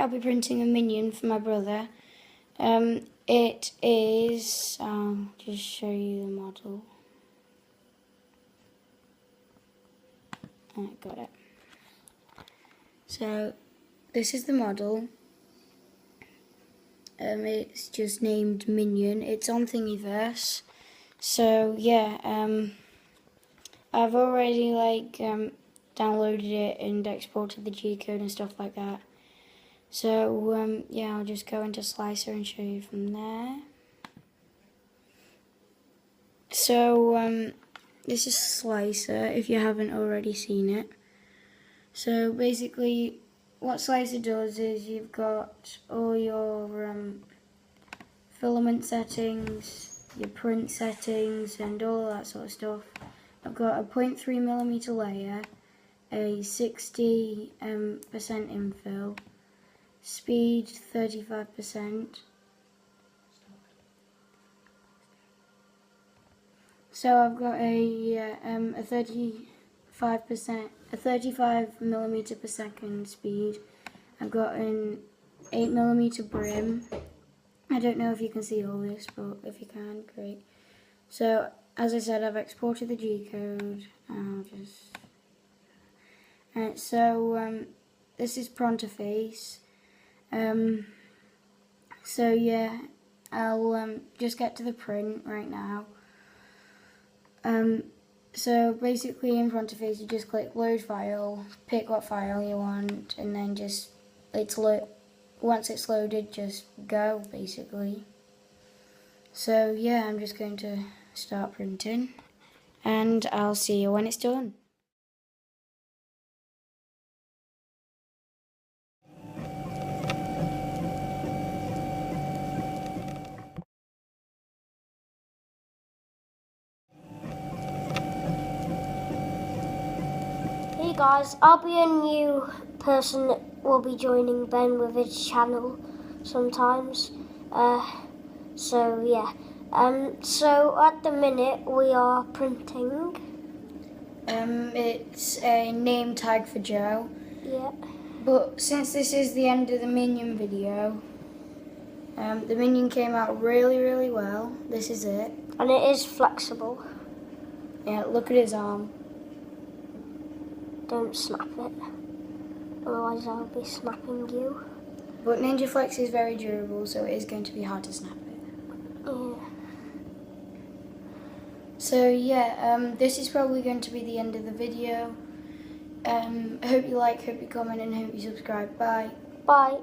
I'll be printing a minion for my brother. It is, just show you the model. I got it. So, this is the model. It's just named Minion. It's on Thingiverse. So, yeah, I've already, downloaded it and exported the G-code and stuff like that. So, yeah, I'll just go into Slicer and show you from there. So, this is Slicer, if you haven't already seen it. So, basically, what Slicer does is you've got all your filament settings, your print settings, and all that sort of stuff. I've got a 0.3mm layer, a 60% infill, speed 35%. So I've got a 35mm per second speed. I've got an 8mm brim. I don't know if you can see all this, but if you can, great. So as I said, I've exported the G-code. This is Prontoface. So yeah, I'll just get to the print right now. So basically in Prontoface you just click load file, pick what file you want, and then just once it's loaded, just go basically. So yeah, I'm just going to start printing, and I'll see you when it's done. Hey guys, I'll be a new person that will be joining Ben with his channel sometimes. So yeah. So at the minute we are printing. It's a name tag for Joe. Yeah. But since this is the end of the Minion video, the Minion came out really, really well. This is it. And it is flexible. Yeah, look at his arm. Don't snap it, otherwise I'll be snapping you. But Ninja Flex is very durable, so it is going to be hard to snap it. Yeah. So yeah, this is probably going to be the end of the video. Hope you like, hope you comment, and hope you subscribe. Bye. Bye.